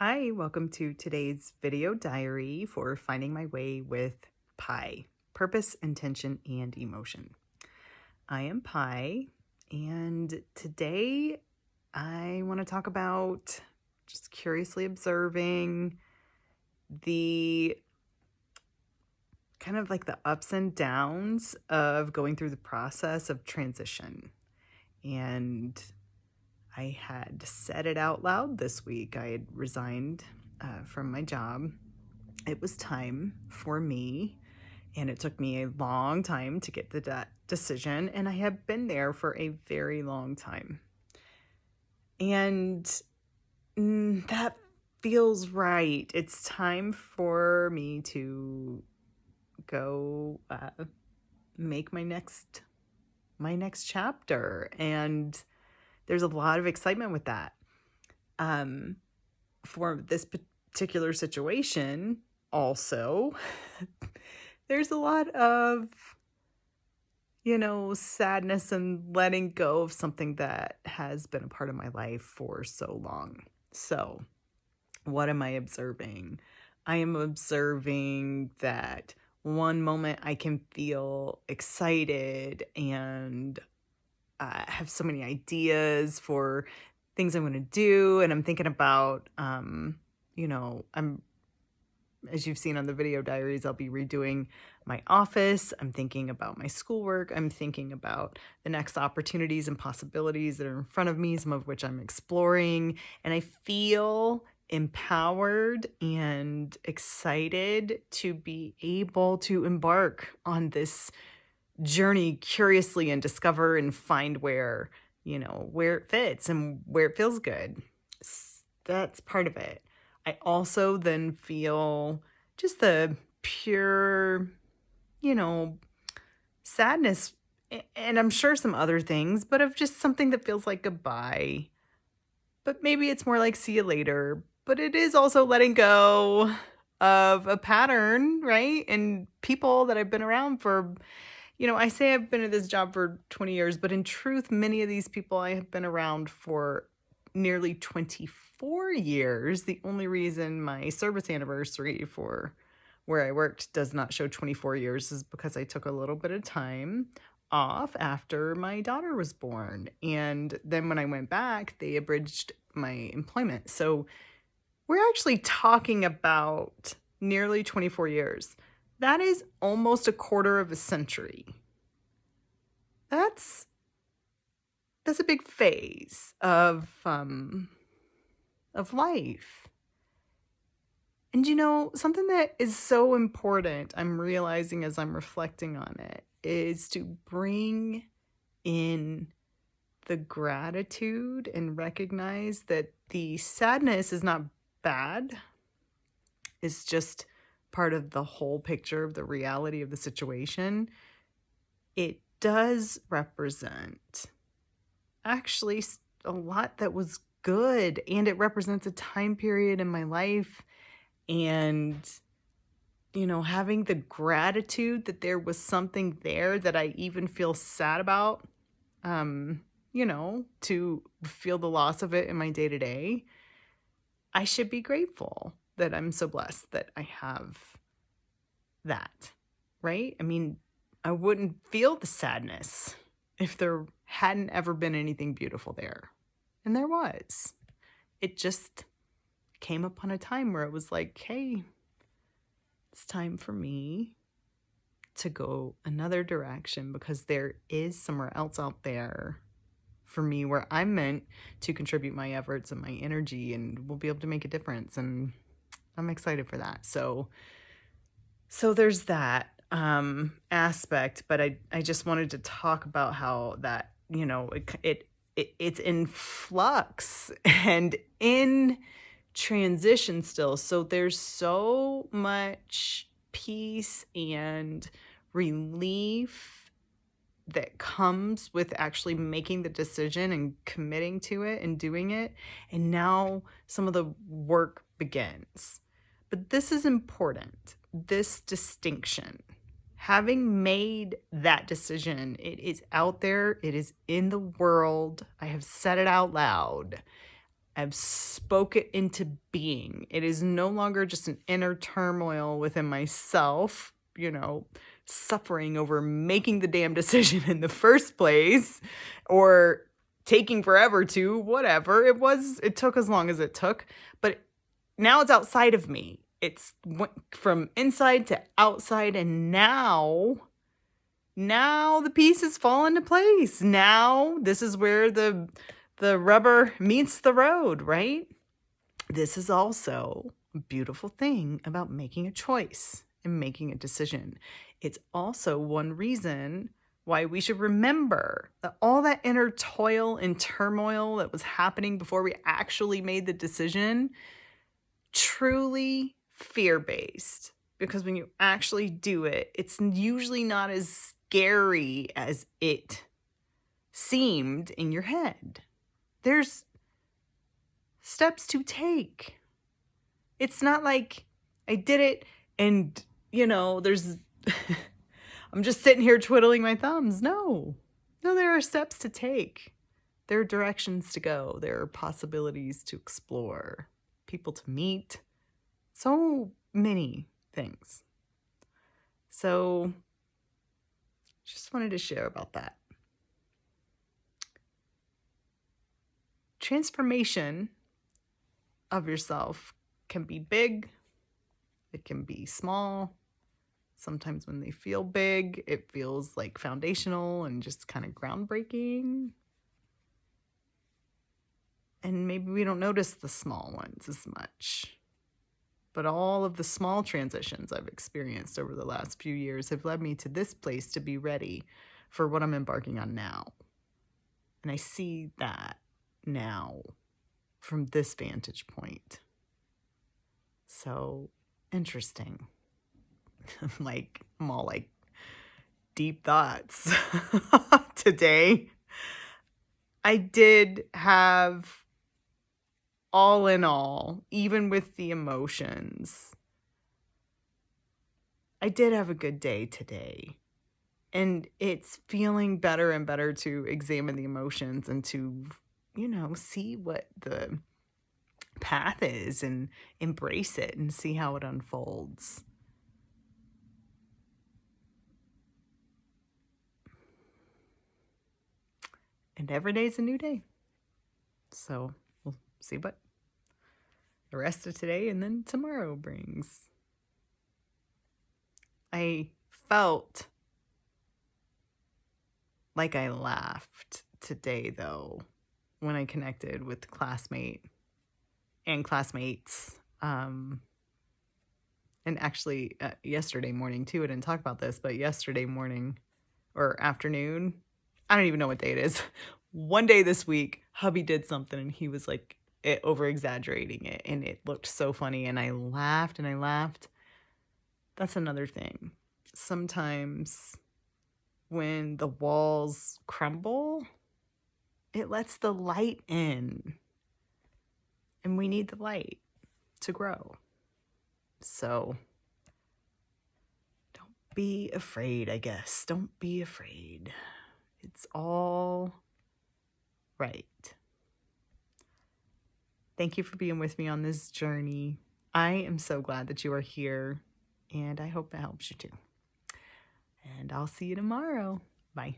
Hi, welcome to today's video diary for finding my way with Pi, purpose, intention, and emotion. I am Pi, and today I want to talk about just curiously observing the kind of like the ups and downs of going through the process of transition. And I had said it out loud this week. I had resigned from my job. It was time for me, and it took me a long time to get to that decision, and I have been there for a very long time. And that feels right. It's time for me to go make my next chapter, and there's a lot of excitement with that. For this particular situation, also, there's a lot of, sadness and letting go of something that has been a part of my life for so long. So, what am I observing? I am observing that one moment I can feel excited and have so many ideas for things I'm going to do. And I'm thinking about, as you've seen on the video diaries, I'll be redoing my office. I'm thinking about my schoolwork. I'm thinking about the next opportunities and possibilities that are in front of me, some of which I'm exploring. And I feel empowered and excited to be able to embark on this journey curiously and discover and find where it fits and where it feels good. That's part of it. I also then feel just the pure, sadness, and I'm sure some other things, but of just something that feels like goodbye. But maybe it's more like see you later. But it is also letting go of a pattern, right? And people that I've been around for, I say I've been at this job for 20 years, but in truth, many of these people I have been around for nearly 24 years. The only reason my service anniversary for where I worked does not show 24 years is because I took a little bit of time off after my daughter was born. And then when I went back, they abridged my employment. So we're actually talking about nearly 24 years. That is almost a quarter of a century. That's a big phase of life. And something that is so important, I'm realizing as I'm reflecting on it, is to bring in the gratitude and recognize that the sadness is not bad. It's just part of the whole picture of the reality of the situation. It does represent actually a lot that was good, and it represents a time period in my life, and having the gratitude that there was something there that I even feel sad about, to feel the loss of it in my day-to-day. I should be grateful that I'm so blessed that I have that, right? I mean, I wouldn't feel the sadness if there hadn't ever been anything beautiful there. And there was. It just came upon a time where it was like, hey, it's time for me to go another direction, because there is somewhere else out there for me where I'm meant to contribute my efforts and my energy, and we'll be able to make a difference. And I'm excited for that. So there's that aspect, but I just wanted to talk about how that, it's in flux and in transition still. So there's so much peace and relief that comes with actually making the decision and committing to it and doing it. And now some of the work begins. But this is important, this distinction. Having made that decision, it is out there, it is in the world. I have said it out loud. I've spoke it into being. It is no longer just an inner turmoil within myself, suffering over making the damn decision in the first place, or taking forever to whatever it took as long as it took. But now it's outside of me. It's went from inside to outside, and now the pieces fall into place. Now this is where the rubber meets the road, right? This is also a beautiful thing about making a choice and making a decision. It's also one reason why we should remember that all that inner toil and turmoil that was happening before we actually made the decision, truly fear-based. Because when you actually do it, it's usually not as scary as it seemed in your head. There's steps to take. It's not like I did it and, there's I'm just sitting here twiddling my thumbs. No, there are steps to take. There are directions to go. There are possibilities to explore, people to meet, so many things. So just wanted to share about that. Transformation of yourself can be big. It can be small. Sometimes when they feel big, it feels like foundational and just kind of groundbreaking. And maybe we don't notice the small ones as much. But all of the small transitions I've experienced over the last few years have led me to this place to be ready for what I'm embarking on now. And I see that now from this vantage point. So interesting. I'm all like deep thoughts today. I did have, all in all, even with the emotions, I did have a good day today. And it's feeling better and better to examine the emotions and to, see what the path is and embrace it and see how it unfolds. And every day is a new day. So we'll see what the rest of today and then tomorrow brings. I felt like I laughed today, though, when I connected with classmate and classmates. And actually, yesterday morning, too, I didn't talk about this, but yesterday morning or afternoon, I don't even know what day it is. One day this week, hubby did something and he was like over exaggerating it. And it looked so funny. And I laughed and I laughed. That's another thing. Sometimes when the walls crumble, it lets the light in. And we need the light to grow. So don't be afraid, I guess. Don't be afraid. It's all right. Thank you for being with me on this journey. I am so glad that you are here, and I hope it helps you too. And I'll see you tomorrow. Bye.